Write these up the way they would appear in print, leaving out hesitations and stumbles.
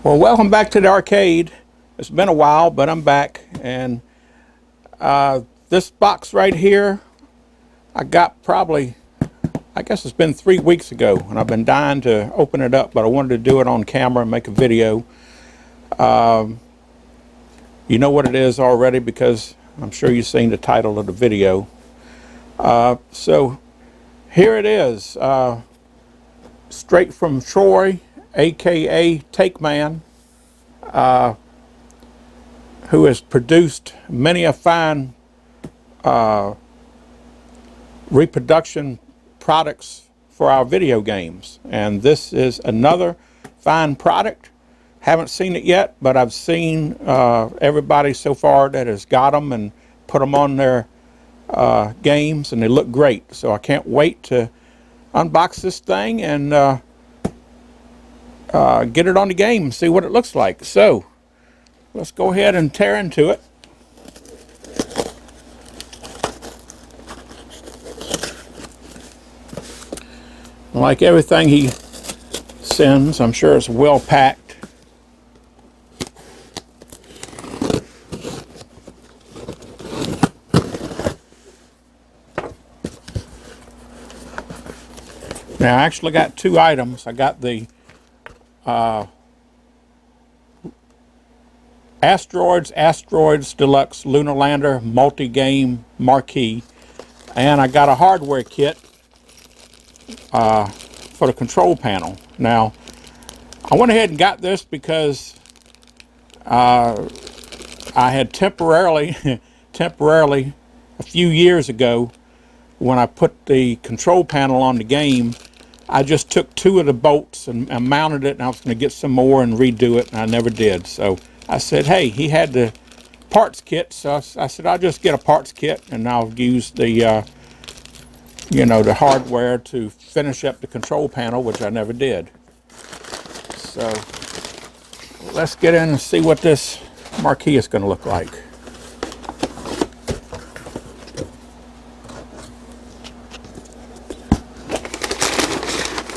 Well, welcome back to the arcade. It's been a while, but I'm back. And this box right here, I got probably, I guess it's been 3 weeks ago, and I've been dying to open it up, but I wanted to do it on camera and make a video. You know what it is already because I'm sure you've seen the title of the video. So here it is, straight from Troy, aka Takeman, who has produced many a fine reproduction products for our video games, and this is another fine product. Haven't seen it yet, but I've seen everybody so far that has got them and put them on their games, and they look great. So I can't wait to unbox this thing and get it on the game and see what it looks like. So let's go ahead and tear into it. Like everything he sends, I'm sure it's well packed. Now I actually got two items. I got the Asteroids Deluxe Lunar Lander multi-game marquee, and I got a hardware kit for the control panel. Now I went ahead and got this because I had temporarily a few years ago, when I put the control panel on the game, I just took two of the bolts and mounted it, and I was going to get some more and redo it, and I never did. So I said, hey, he had the parts kit, so I said I'll just get a parts kit and I'll use the you know, the hardware to finish up the control panel, which I never did. So let's get in and see what this marquee is going to look like.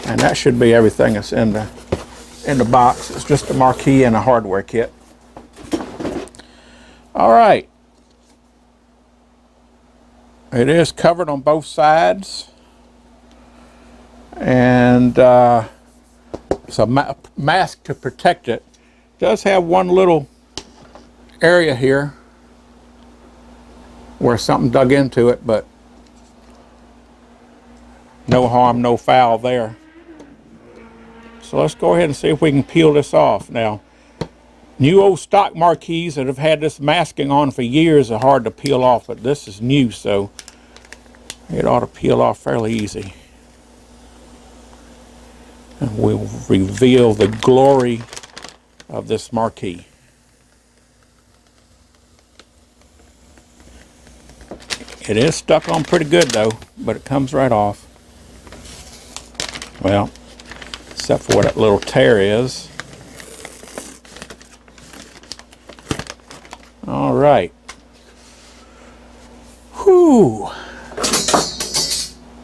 And that should be everything that's in the box. It's just a marquee and a hardware kit. All right. It is covered on both sides, and it's a mask to protect it. It does have one little area here where something dug into it, but no harm, no foul there. So let's go ahead and see if we can peel this off. Now, new old stock marquees that have had this masking on for years are hard to peel off, but this is new, so it ought to peel off fairly easy. And we'll reveal the glory of this marquee. It is stuck on pretty good though, but it comes right off. Well, except for where that little tear is. All right. Whew.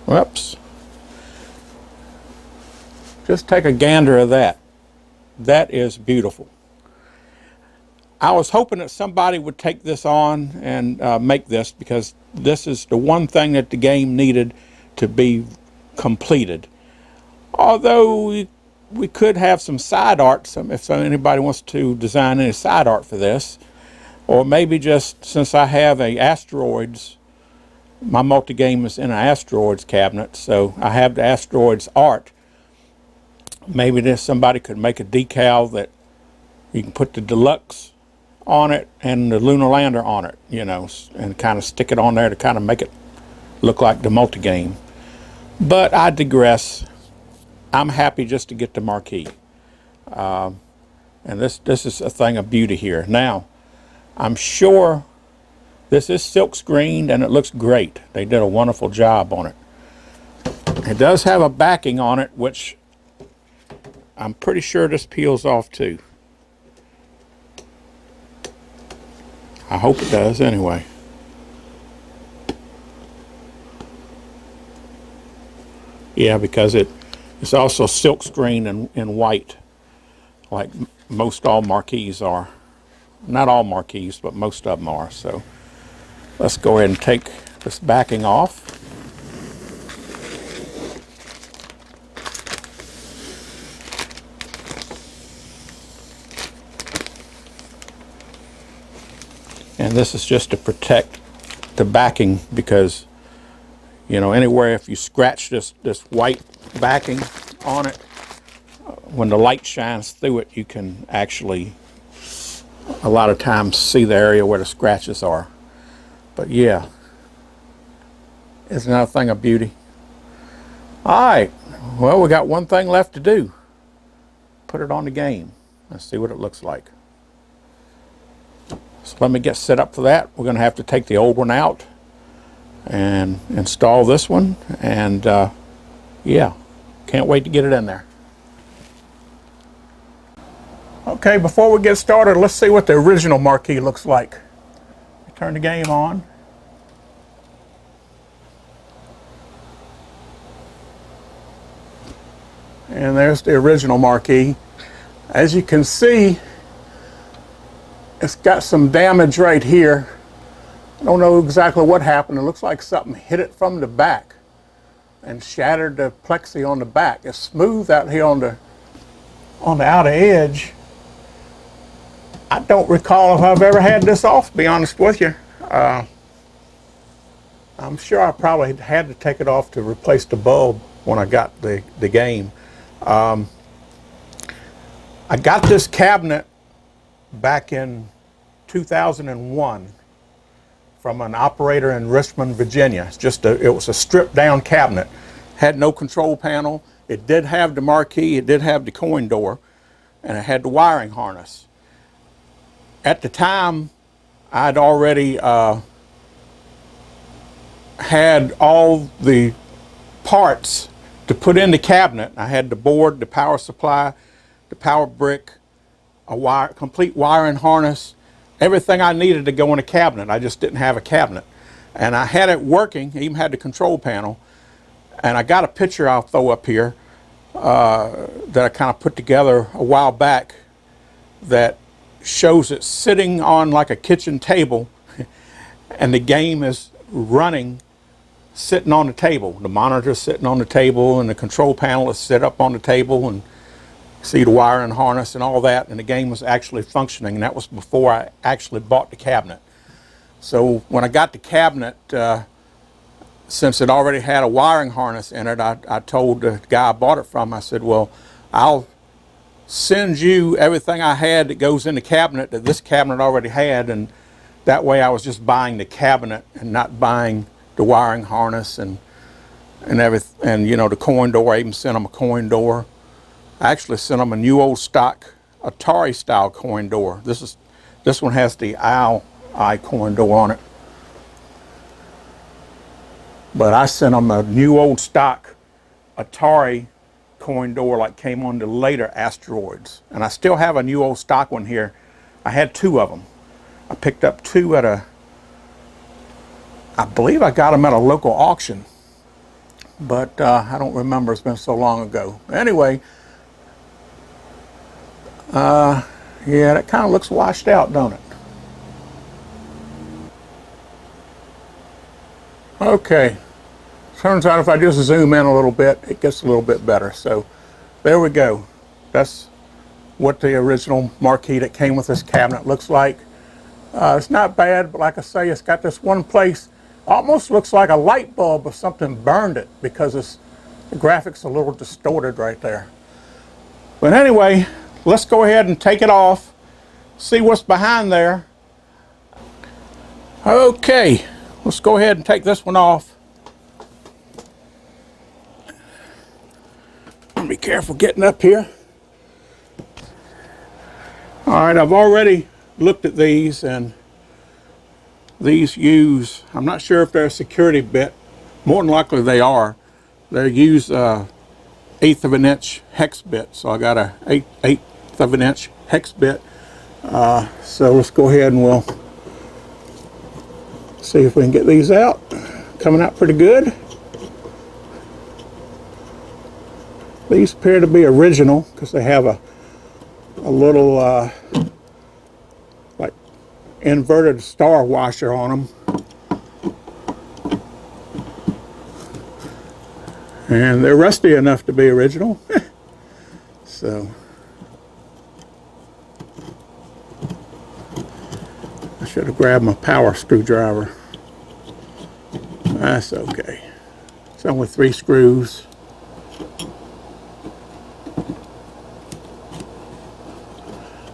Whoops. Just take a gander of that. That is beautiful. I was hoping that somebody would take this on and make this, because this is the one thing that the game needed to be completed. Although we could have some side art, if anybody wants to design any side art for this. Or maybe just, since I have a Asteroids, my multi-game is in an Asteroids cabinet, so I have the Asteroids art. Maybe somebody could make a decal that you can put the Deluxe on it and the Lunar Lander on it, you know, and kind of stick it on there to kind of make it look like the multi-game. But I digress. I'm happy just to get the marquee. And this is a thing of beauty here. Now, I'm sure this is silk screened and it looks great. They did a wonderful job on it. It does have a backing on it, which I'm pretty sure this peels off too. I hope it does anyway. Yeah, because it's also silk screened in white, like most all marquees are. Not all marquees, but most of them are. So let's go ahead and take this backing off. And this is just to protect the backing, because, you know, anywhere if you scratch this white backing on it, when the light shines through it, you can actually a lot of times see the area where the scratches are. But yeah, it's another thing of beauty. All right, well, we got one thing left to do. Put it on the game. Let's see what it looks like. So let me get set up for that. We're going to have to take the old one out and install this one. And yeah, can't wait to get it in there. Okay, before we get started, let's see what the original marquee looks like. Turn the game on. And there's the original marquee. As you can see, it's got some damage right here. I don't know exactly what happened. It looks like something hit it from the back and shattered the plexi on the back. It's smooth out here on the outer edge. I don't recall if I've ever had this off, to be honest with you. I'm sure I probably had to take it off to replace the bulb when I got the game. I got this cabinet back in 2001 from an operator in Richmond, Virginia. It was a stripped down cabinet. Had no control panel. It did have the marquee, it did have the coin door, and it had the wiring harness. At the time, I'd already had all the parts to put in the cabinet. I had the board, the power supply, the power brick, a complete wiring harness, everything I needed to go in a cabinet. I just didn't have a cabinet. And I had it working, even had the control panel. And I got a picture I'll throw up here that I kind of put together a while back that shows it sitting on like a kitchen table and the game is running sitting on the table. The monitor's sitting on the table and the control panel is set up on the table, and see the wiring harness and all that, and the game was actually functioning. And that was before I actually bought the cabinet. So when I got the cabinet, since it already had a wiring harness in it, I told the guy I bought it from, I said, well, I'll send you everything I had that goes in the cabinet that this cabinet already had, and that way I was just buying the cabinet and not buying the wiring harness and everything, and you know, the coin door. I even sent them a coin door. I actually sent them a new old stock Atari style coin door. This one has the eye coin door on it. But I sent them a new old stock Atari coin door like came on the later Asteroids. And I still have a new old stock one here. I had two of them. I picked up two at I believe I got them at a local auction. But I don't remember, it's been so long ago. Anyway, yeah, that kind of looks washed out, don't it? Okay. Turns out if I just zoom in a little bit, it gets a little bit better. So there we go. That's what the original marquee that came with this cabinet looks like. It's not bad, but like I say, it's got this one place, almost looks like a light bulb or something burned it, because the graphics are a little distorted right there. But anyway, let's go ahead and take it off, see what's behind there. Okay, let's go ahead and take this one off. Be careful getting up here. All right, I've already looked at these, and these use, I'm not sure if they're a security bit. More than likely they are. They use 1/8 of an inch hex bit. So I got a 1/8 of an inch hex bit. So let's go ahead and we'll see if we can get these out. Coming out pretty good. These appear to be original because they have a a little like inverted star washer on them. And they're rusty enough to be original. So I should have grabbed my power screwdriver. That's okay. It's only 3 screws.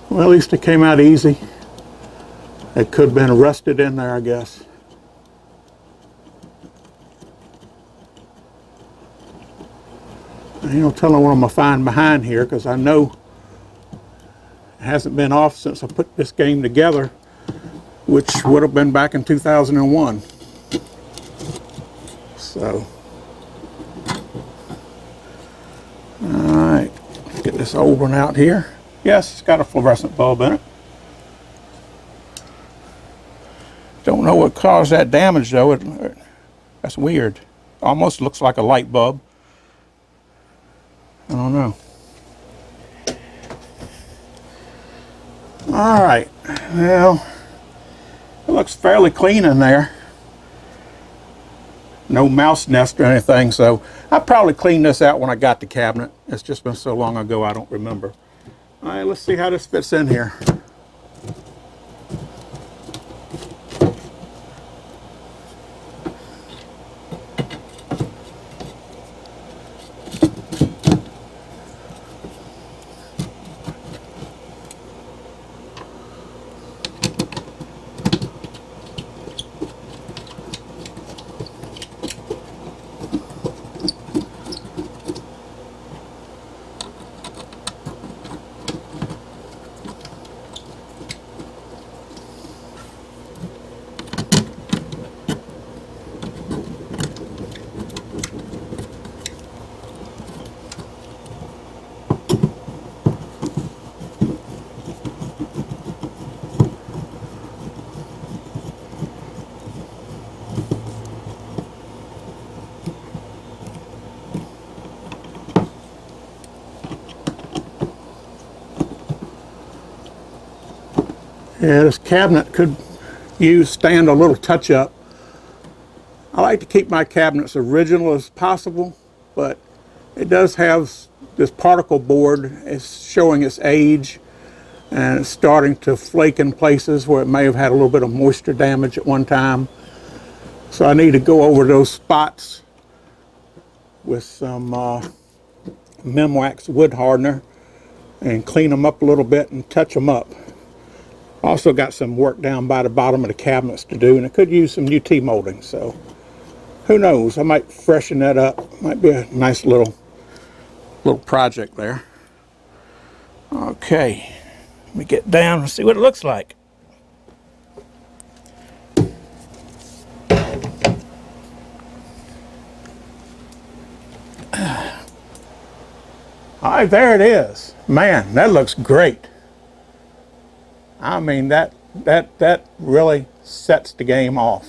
Well, at least it came out easy. It could have been rusted in there, I guess. Ain't no telling what I'm going to find behind here, because I know it hasn't been off since I put this game together, which would have been back in 2001. So, alright, get this old one out here. Yes, it's got a fluorescent bulb in it. Don't know what caused that damage though. That's weird. Almost looks like a light bulb. I don't know. Alright, well, it looks fairly clean in there. No mouse nest or anything, so I probably cleaned this out when I got the cabinet. It's just been so long ago I don't remember. Alright, let's see how this fits in here. Yeah, this cabinet could stand a little touch-up. I like to keep my cabinets original as possible, but it does have this particle board. It's showing its age, and it's starting to flake in places where it may have had a little bit of moisture damage at one time. So I need to go over those spots with some Memwax wood hardener and clean them up a little bit and touch them up. Also got some work down by the bottom of the cabinets to do, and it could use some UT molding, so who knows, I might freshen that up. Might be a nice little project there. Okay, let me get down and see what it looks like. All right, there it is. Man, that looks great. I mean, that really sets the game off.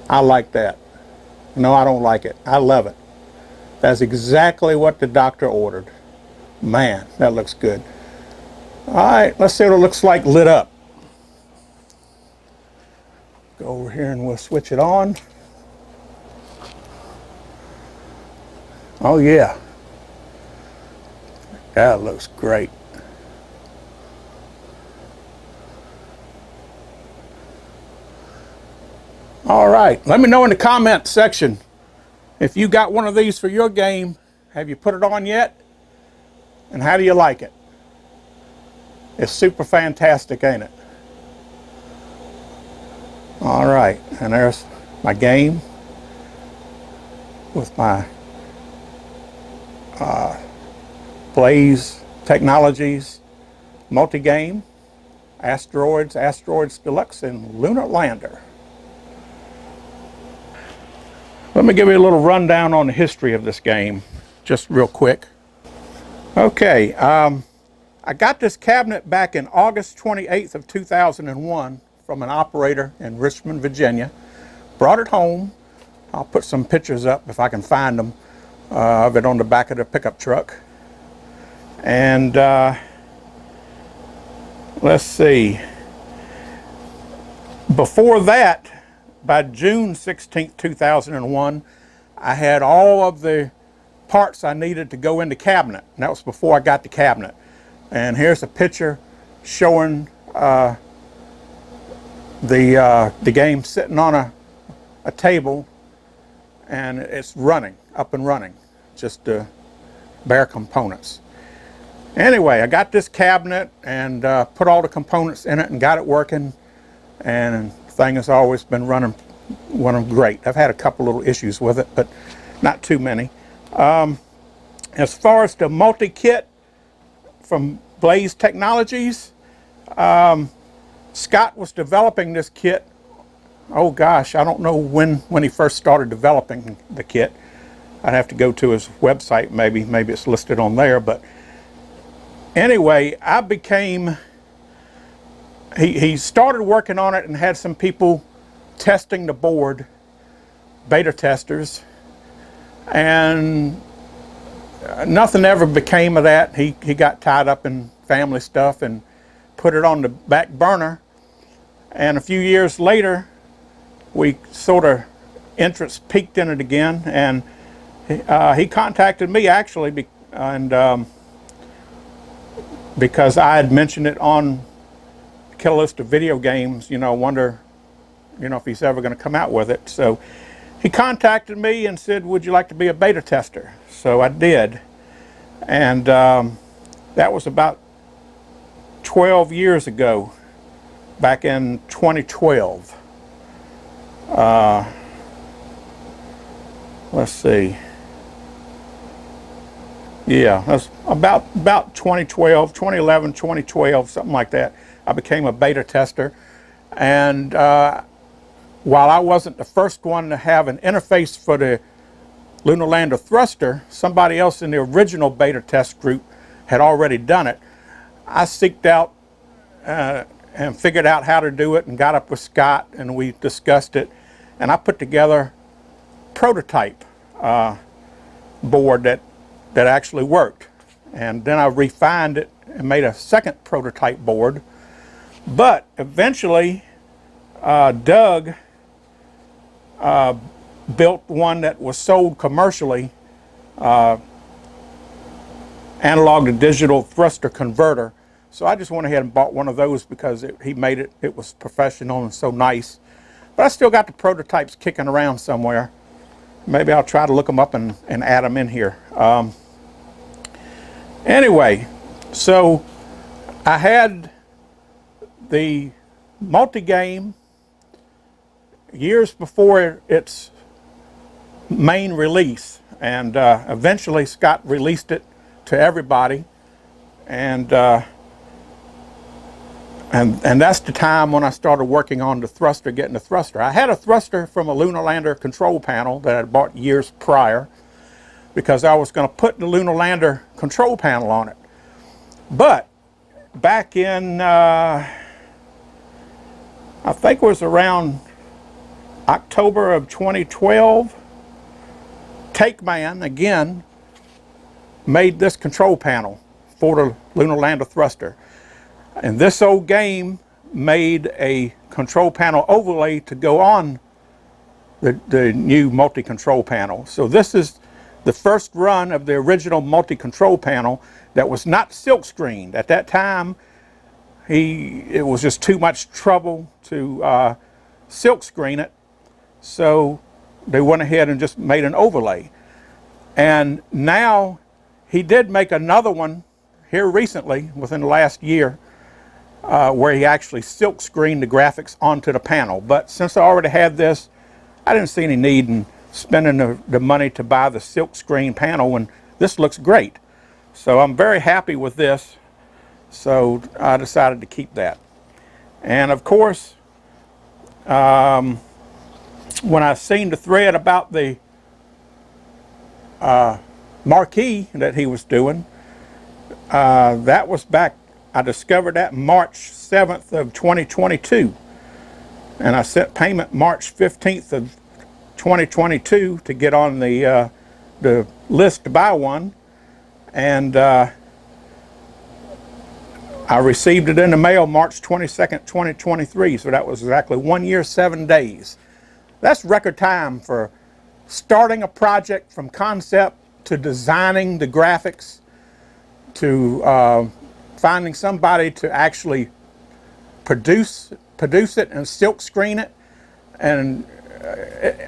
I like that. No, I don't like it. I love it. That's exactly what the doctor ordered. Man, that looks good. All right, let's see what it looks like lit up. Go over here and we'll switch it on. Oh yeah. That looks great. All right, let me know in the comment section if you got one of these for your game. Have you put it on yet? And how do you like it? It's super fantastic, ain't it? All right, and there's my game with my Blaze Technologies multi-game, Asteroids Deluxe, and Lunar Lander. Let me give you a little rundown on the history of this game, just real quick. Okay, I got this cabinet back in August 28th of 2001 from an operator in Richmond, Virginia. Brought it home. I'll put some pictures up if I can find them of it on the back of the pickup truck. And let's see. Before that, by June 16th, 2001, I had all of the parts I needed to go in the cabinet. And that was before I got the cabinet. And here's a picture showing the game sitting on a table, and it's running, up and running, just bare components. Anyway, I got this cabinet and put all the components in it and got it working, and the thing has always been running great. I've had a couple little issues with it, but not too many. As far as the multi-kit from Blaze Technologies, Scott was developing this kit. Oh gosh, I don't know when he first started developing the kit. I'd have to go to his website, maybe it's listed on there. But anyway, I became, he started working on it and had some people testing the board, beta testers, and nothing ever became of that. He got tied up in family stuff and put it on the back burner. And a few years later, we sort of interest peaked in it again, and he contacted me actually, because I had mentioned it on the Kill List of Video Games. Wonder, if he's ever going to come out with it. So he contacted me and said, "Would you like to be a beta tester?" So I did, and that was about 12 years ago, back in 2012. Let's see. Yeah, that's about 2012, 2011, 2012, something like that. I became a beta tester, and while I wasn't the first one to have an interface for the Lunar Lander thruster, somebody else in the original beta test group had already done it. I seeked out and figured out how to do it and got up with Scott, and we discussed it, and I put together a prototype board that actually worked. And then I refined it and made a second prototype board. But eventually Doug built one that was sold commercially, analog to digital thruster converter. So I just went ahead and bought one of those because he made it. It was professional and so nice. But I still got the prototypes kicking around somewhere. Maybe I'll try to look them up and add them in here. Anyway, so I had the multi-game years before its main release, and eventually Scott released it to everybody, and that's the time when I started working on the thruster, getting the thruster. I had a thruster from a Lunar Lander control panel that I bought years prior, because I was going to put the Lunar Lander control panel on it. But back in, I think it was around October of 2012, Takeman again made this control panel for the Lunar Lander thruster. And this old game made a control panel overlay to go on the new multi-control panel. So this is the first run of the original multi-control panel that was not silk screened. At that time, it was just too much trouble to silk screen it. So they went ahead and just made an overlay. And now he did make another one here recently, within the last year, where he actually silk screened the graphics onto the panel. But since I already had this, I didn't see any need in spending the money to buy the silk screen panel when this looks great. So I'm very happy with this. So I decided to keep that. And of course, when I seen the thread about the MARQUEE that he was doing, that was back, I discovered that March 7th of 2022. And I sent payment March 15th of 2022 to get on the list to buy one. And I received it in the mail March 22nd, 2023, so that was exactly 1 year, 7 days. That's record time for starting a project from concept to designing the graphics to finding somebody to actually produce it and silk screen it. And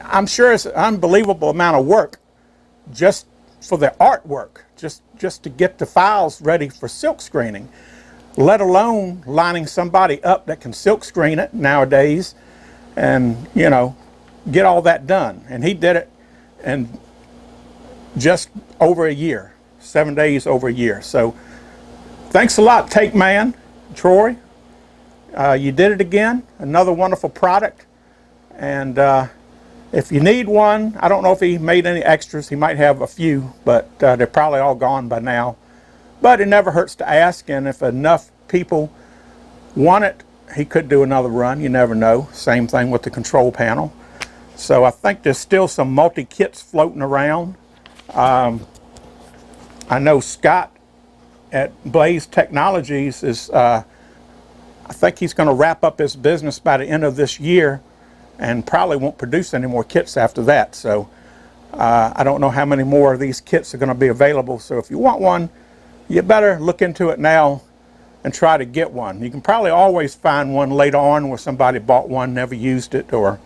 I'm sure it's an unbelievable amount of work just for the artwork, just to get the files ready for silk screening, let alone lining somebody up that can silk screen it nowadays and, you know, get all that done. And he did it in just over a year, 7 days, over a year. So thanks a lot, Takeman, Troy. You did it again, another wonderful product. And if you need one, I don't know if he made any extras. He might have a few, but they're probably all gone by now. But it never hurts to ask, and if enough people want it, he could do another run. You never know. Same thing with the control panel. So I think there's still some multi-kits floating around. I know Scott at Blaze Technologies is, I think he's going to wrap up his business by the end of this year and probably won't produce any more kits after that. So I don't know how many more of these kits are going to be available. So if you want one, you better look into it now and try to get one. You can probably always find one later on where somebody bought one, never used it, or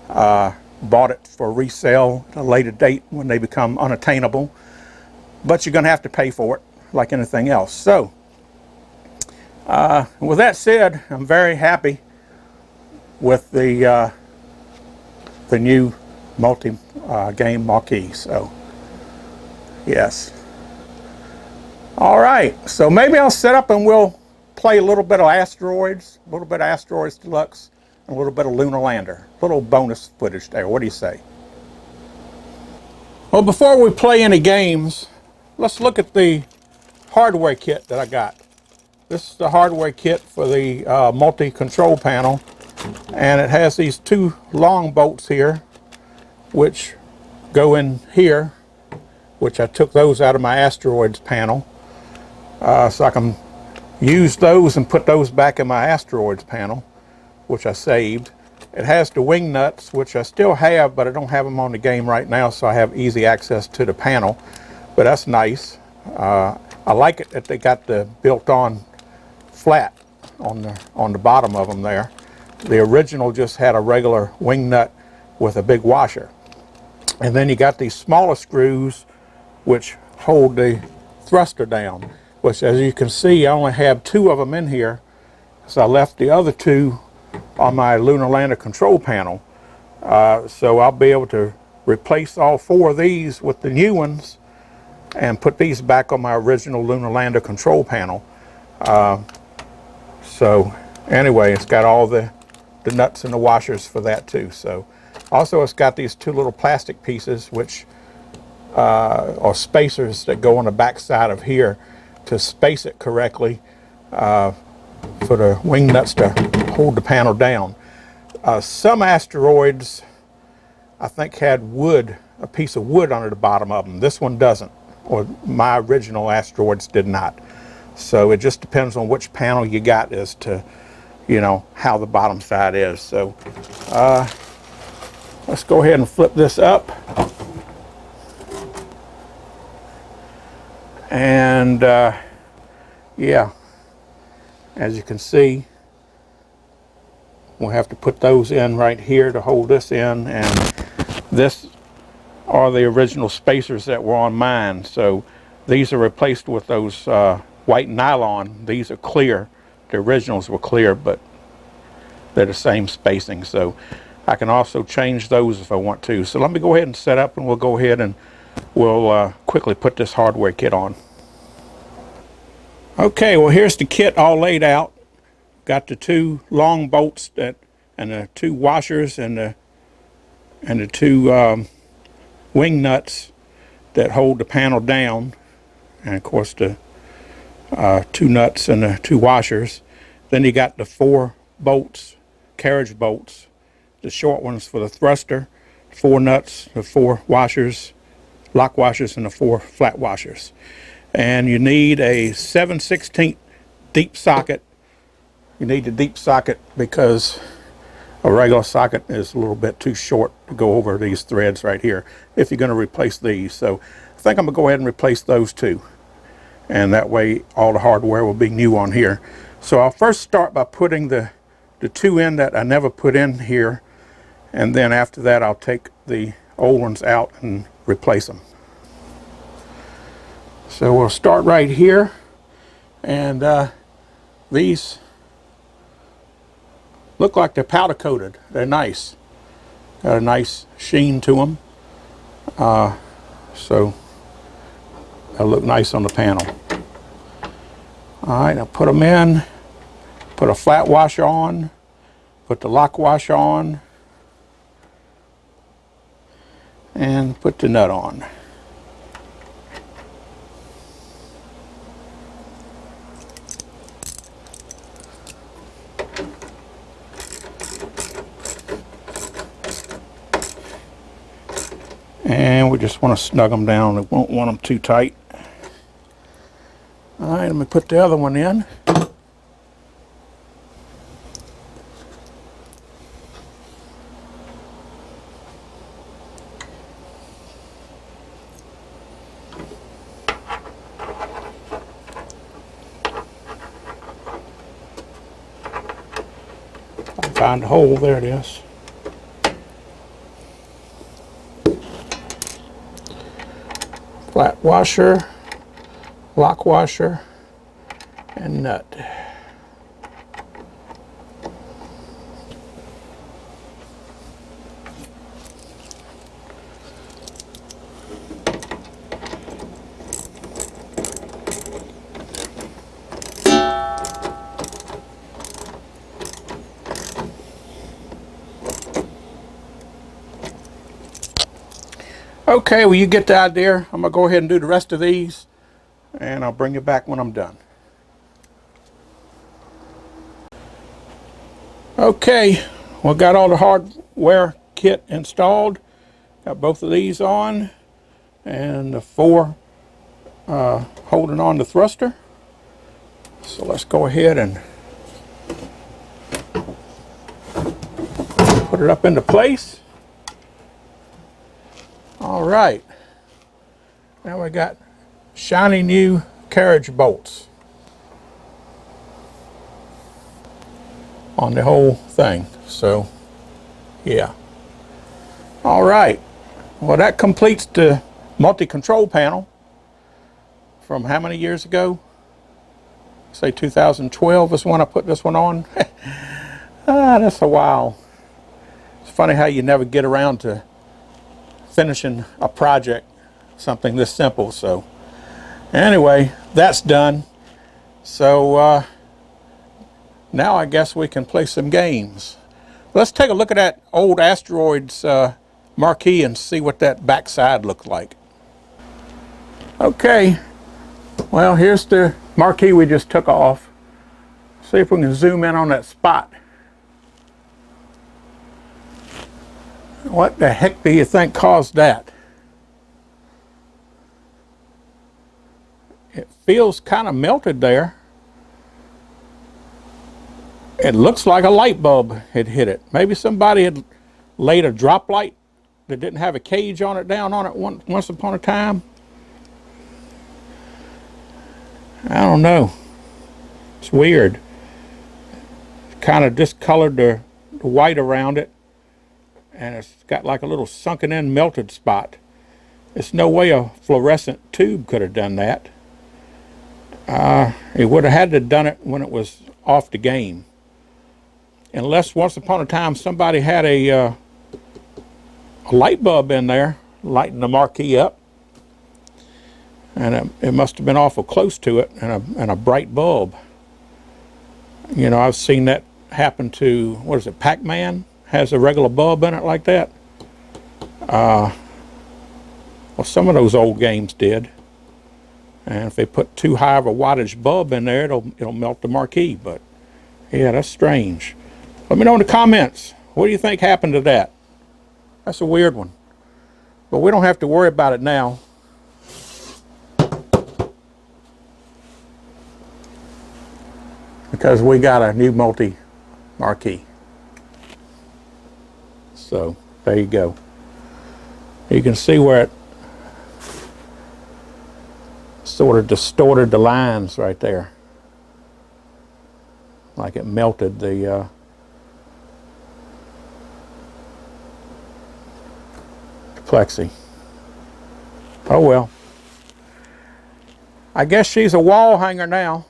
bought it for resale at a later date when they become unattainable. But you're going to have to pay for it like anything else. So with that said, I'm very happy with the new multi-game marquee. So yes. All right, so maybe I'll set up and we'll play a little bit of Asteroids, a little bit of Asteroids Deluxe, and a little bit of Lunar Lander. A little bonus footage there. What do you say? Well, before we play any games, let's look at the hardware kit that I got. This is the hardware kit for the multi-control panel, and it has these two long bolts here, which go in here, which I took those out of my Asteroids panel. So I can use those and put those back in my Asteroids panel, which I saved. It has the wing nuts, which I still have, but I don't have them on the game right now, so I have easy access to the panel. But that's nice. I like it that they got the built-on flat on the bottom of them there. The original just had a regular wing nut with a big washer. And then you got these smaller screws which hold the thruster down, which, as you can see, I only have 2 of them in here, so I left the other 2 on my Lunar Lander control panel. So I'll be able to replace all 4 of these with the new ones and put these back on my original Lunar Lander control panel. So anyway, it's got all the nuts and the washers for that too. So also it's got these 2 little plastic pieces which are spacers that go on the back side of here to space it correctly for the wing nuts to hold the panel down. Some asteroids I think had wood, a piece of wood under the bottom of them. This one doesn't, or my original Asteroids did not. So it just depends on which panel you got as to, you know, how the bottom side is. So let's go ahead and flip this up. And yeah, as you can see, we'll have to put those in right here to hold this in, and this are the original spacers that were on mine. So these are replaced with those white nylon. These are clear. The originals were clear, but they're the same spacing. So I can also change those if I want to. So let me go ahead and set up, and we'll go ahead and we'll quickly put this hardware kit on. Okay, well, here's the kit all laid out. Got the 2 long bolts that, and the 2 washers, and the 2 wing nuts that hold the panel down, and of course the 2 nuts and the 2 washers. Then you got the 4 bolts, carriage bolts, the short ones for the thruster, 4 nuts, the 4 washers, lock washers, and the 4 flat washers. And you need a 7/16 deep socket. You need the deep socket because a regular socket is a little bit too short to go over these threads right here if you're going to replace these. So I think I'm going to go ahead and replace those two. And that way all the hardware will be new on here. So I'll first start by putting the two in that I never put in here. And then after that I'll take the old ones out and replace them. So we'll start right here. And these look like they're powder coated. They're nice. Got a nice sheen to them. So they'll look nice on the panel. Alright, I'll put them in. Put a flat washer on. Put the lock washer on. And put the nut on. And we just want to snug them down. We won't want them too tight. All right, let me put the other one in. Find a hole, there it is. Flat washer, lock washer, and nut. Okay, well, you get the idea. I'm going to go ahead and do the rest of these, and I'll bring you back when I'm done. Okay, well, got all the hardware kit installed. Got both of these on, and the 4 holding on the thruster. So let's go ahead and put it up into place. All right, now we got shiny new carriage bolts on the whole thing. So yeah, all right, well, that completes the multi-control panel from how many years ago? Say 2012 is when I put this one on. That's a while. It's funny how you never get around to finishing a project, something this simple. So anyway, that's done. So now I guess we can play some games. Let's take a look at that old Asteroids marquee and see what that backside looked like. Okay, well, here's the marquee we just took off. See if we can zoom in on that spot. What the heck do you think caused that? It feels kind of melted there. It looks like a light bulb had hit it. Maybe somebody had laid a drop light that didn't have a cage on it down on it once upon a time. I don't know. It's weird. It kind of discolored the white around it. And it's got like a little sunken in melted spot. There's no way a fluorescent tube could have done that. It would have had to have done it when it was off the game. Unless once upon a time somebody had a light bulb in there lighting the marquee up. And it must have been awful close to it, and a bright bulb. You know, I've seen that happen to, what is it, Pac-Man? Has a regular bulb in it like that. Well, some of those old games did. And if they put too high of a wattage bulb in there, it'll melt the marquee. But yeah, that's strange. Let me know in the comments. What do you think happened to that? That's a weird one. But we don't have to worry about it now. because we got a new multi-marquee. So there you go. You can see where it sort of distorted the lines right there, like it melted the plexi. Oh well. I guess she's a wall hanger now.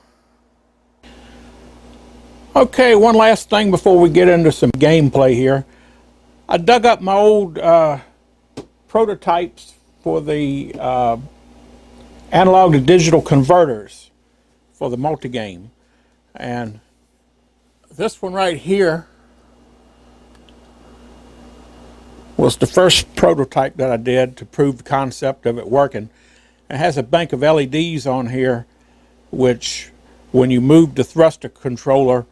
Okay, one last thing before we get into some gameplay here. I dug up my old prototypes for the analog to digital converters for the multi-game. And this one right here was the first prototype that I did to prove the concept of it working. It has a bank of LEDs on here, which when you move the thruster controller,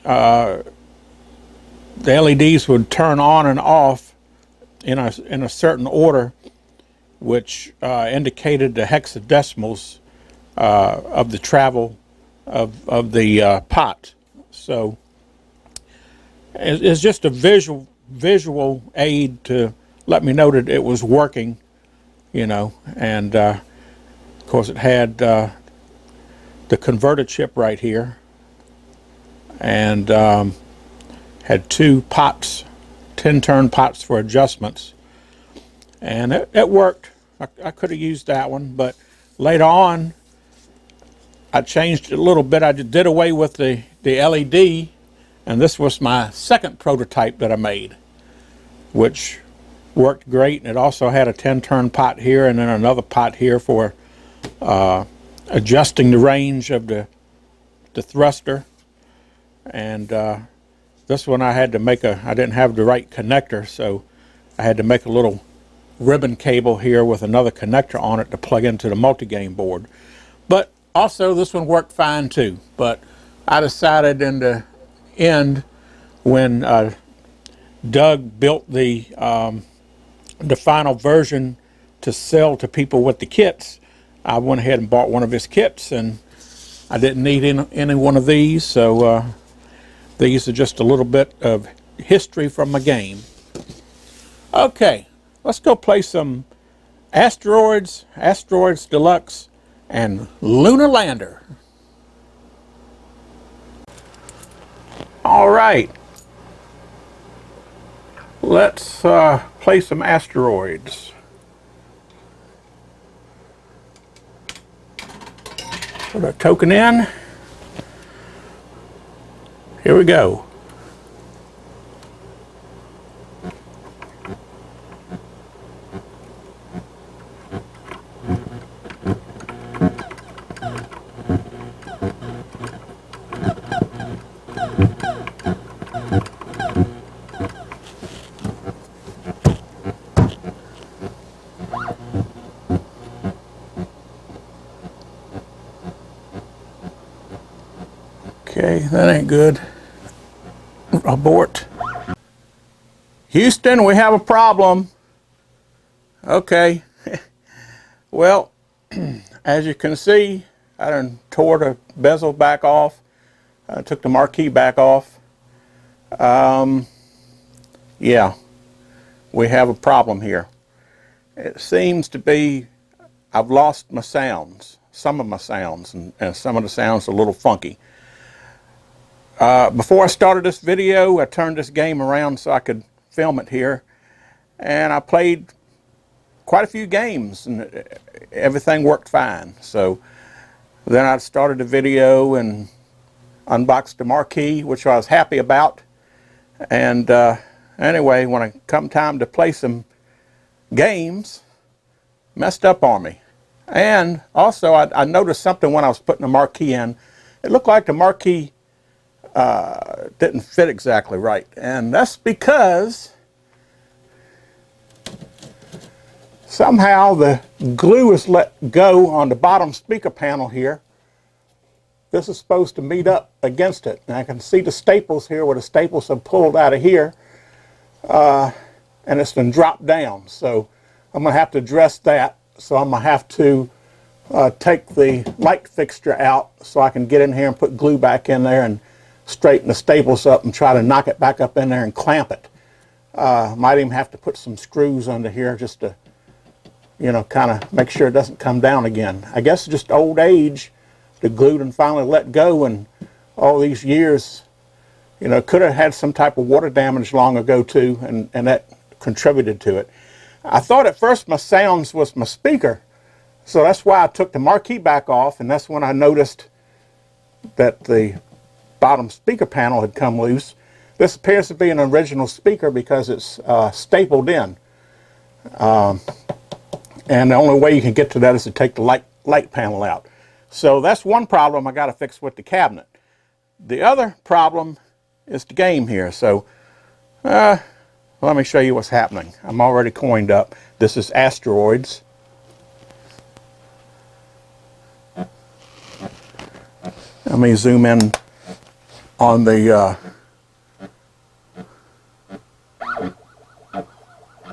the LEDs would turn on and off in a certain order, which indicated the hexadecimals of the travel of the pot. So it's just a visual aid to let me know that it was working, you know. And of course it had the converter chip right here, and had two pots, 10-turn pots for adjustments, and it worked. I could have used that one, but later on I changed it a little bit. I did away with the LED, and this was my second prototype that I made, which worked great. And it also had a 10-turn pot here and then another pot here for adjusting the range of the thruster. And this one I had to make I didn't have the right connector, so I had to make a little ribbon cable here with another connector on it to plug into the multi-game board. But also this one worked fine too. But I decided in the end, when Doug built the final version to sell to people with the kits, I went ahead and bought one of his kits, and I didn't need any one of these, so these are just a little bit of history from my game. Okay, let's go play some Asteroids Deluxe and Lunar Lander. All right, let's play some Asteroids. Put our token in. Here we go. Okay, that ain't good. Abort. Houston, we have a problem. Okay. Well, as you can see, I done tore the bezel back off. I took the marquee back off. Yeah, we have a problem here. It seems to be I've lost my sounds, some of my sounds, and some of the sounds are a little funky. Before I started this video, I turned this game around so I could film it here, and I played quite a few games and everything worked fine. So then I started the video and unboxed the marquee, which I was happy about. And anyway, when it come time to play some games, messed up on me. And also I noticed something when I was putting the marquee in. It looked like the marquee didn't fit exactly right, and that's because somehow the glue is let go on the bottom speaker panel here. This is supposed to meet up against it, and I can see the staples here where the staples have pulled out of here, and it's been dropped down. So I'm going to have to address that. So I'm going to have to take the light fixture out so I can get in here and put glue back in there and straighten the staples up and try to knock it back up in there and clamp it. Might even have to put some screws under here just to, you know, kind of make sure it doesn't come down again. I guess just old age, the glue done finally let go, and all these years, you know, could have had some type of water damage long ago too, and that contributed to it. I thought at first my SAMS was my speaker, so that's why I took the marquee back off, and that's when I noticed that the bottom speaker panel had come loose. This appears to be an original speaker because it's stapled in. And the only way you can get to that is to take the light panel out. So that's one problem I got to fix with the cabinet. The other problem is the game here. So let me show you what's happening. I'm already coined up. This is Asteroids. Let me zoom in on the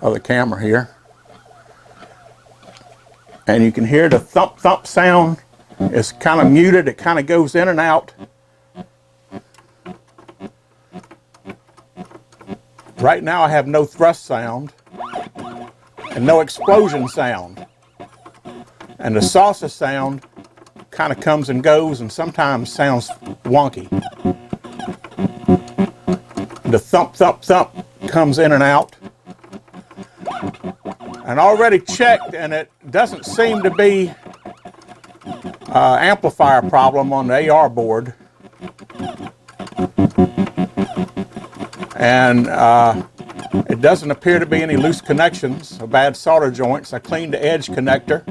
other camera here. And you can hear the thump thump sound. It's kind of muted. It kind of goes in and out. Right now I have no thrust sound and no explosion sound. And the saucer sound kind of comes and goes and sometimes sounds wonky. The thump thump thump comes in and out. And I already checked, and it doesn't seem to be amplifier problem on the AR board. And it doesn't appear to be any loose connections or bad solder joints. I cleaned the edge connector.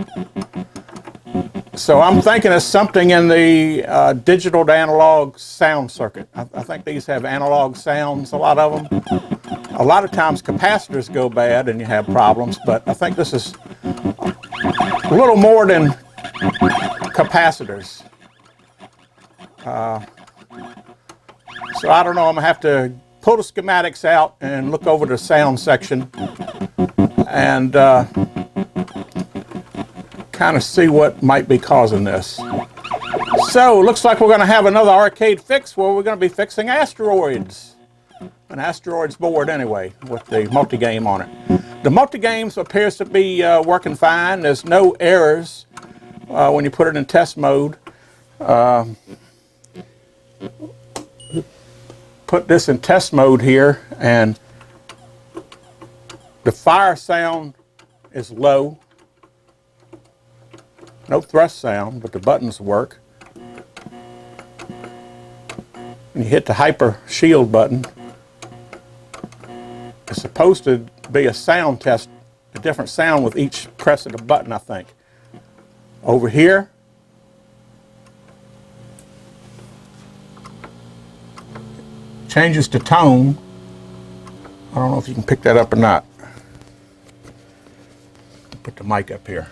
So I'm thinking it's something in the digital to analog sound circuit. I think these have analog sounds, a lot of them. A lot of times capacitors go bad and you have problems, but I think this is a little more than capacitors. So I don't know, I'm going to have to pull the schematics out and look over the sound section and kind of see what might be causing this. So looks like we're going to have another arcade fix where we're going to be fixing Asteroids. An Asteroids board anyway, with the multi-game on it. The multi-games appears to be working fine. There's no errors when you put it in test mode. Put this in test mode here, and the fire sound is low. No thrust sound, but the buttons work. And you hit the hyper shield button. It's supposed to be a sound test, a different sound with each press of the button, I think. Over here, changes to tone. I don't know if you can pick that up or not. Put the mic up here.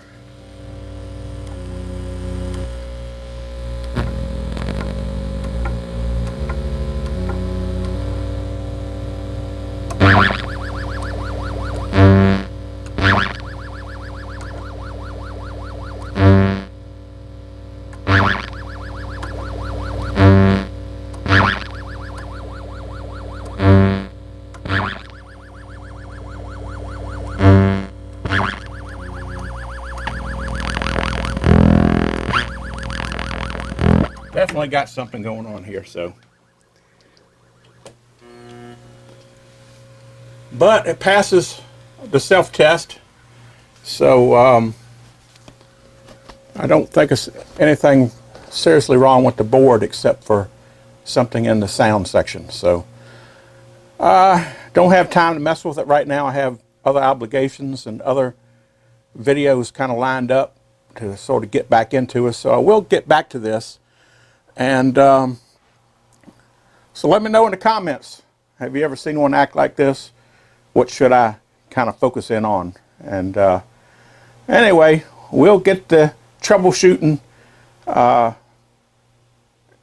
Definitely got something going on here, so. But it passes the self-test, so I don't think it's anything seriously wrong with the board except for something in the sound section. So don't have time to mess with it right now. I have other obligations and other videos kind of lined up to sort of get back into it, so I will get back to this. And so let me know in the comments, have you ever seen one act like this? What should I kind of focus in on? And anyway, we'll get the troubleshooting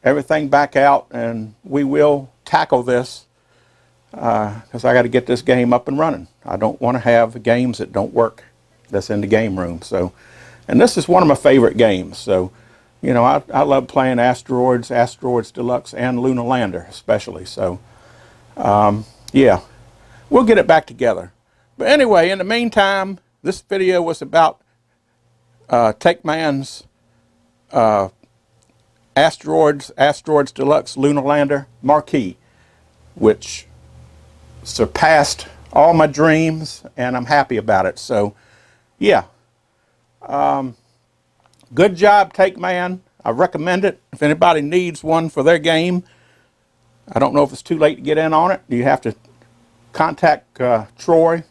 everything back out, and we will tackle this because I got to get this game up and running. I don't want to have games that don't work that's in the game room. So And this is one of my favorite games. So, you know, I love playing Asteroids Deluxe, and Lunar Lander especially. So, yeah, we'll get it back together. But anyway, in the meantime, this video was about Takeman's Asteroids Deluxe Lunar Lander MARQUEE, which surpassed all my dreams, and I'm happy about it. So, yeah. Good job, Takeman. I recommend it. If anybody needs one for their game, I don't know if it's too late to get in on it. You have to contact Troy.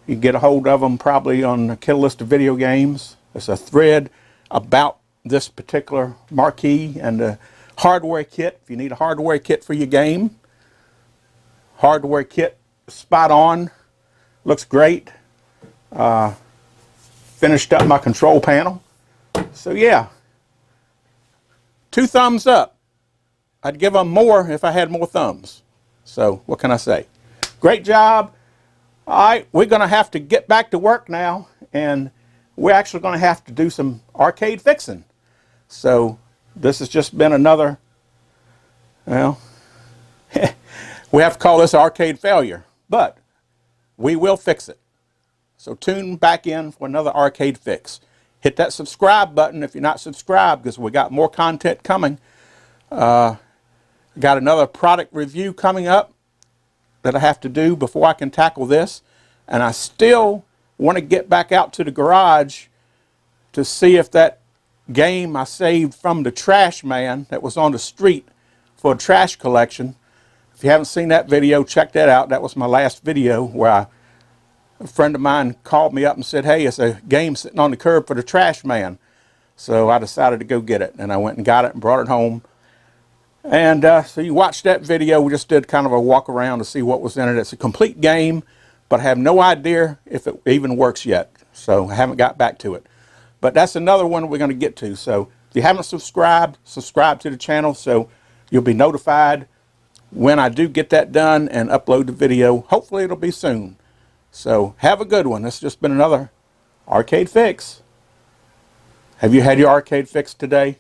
You can get a hold of them probably on the Kill List of Video Games. There's a thread about this particular MARQUEE and the hardware kit. If you need a hardware kit for your game, hardware kit, spot on, looks great. Finished up my control panel. So yeah, 2 thumbs up. I'd give them more if I had more thumbs. So what can I say? Great job. All right, we're going to have to get back to work now, and we're actually going to have to do some arcade fixing. So this has just been another, well, we have to call this arcade failure, but we will fix it. So tune back in for another arcade fix. Hit that subscribe button if you're not subscribed, because we got more content coming. Got another product review coming up that I have to do before I can tackle this. And I still want to get back out to the garage to see if that game I saved from the trash man that was on the street for a trash collection. If you haven't seen that video, check that out. That was my last video where a friend of mine called me up and said, hey, it's a game sitting on the curb for the trash man. So I decided to go get it, and I went and got it and brought it home. And so you watched that video. We just did kind of a walk around to see what was in it. It's a complete game, but I have no idea if it even works yet. So I haven't got back to it. But that's another one we're going to get to. So if you haven't subscribed, subscribe to the channel so you'll be notified when I do get that done and upload the video. Hopefully it'll be soon. So have a good one. This has just been another arcade fix. Have you had your arcade fix today?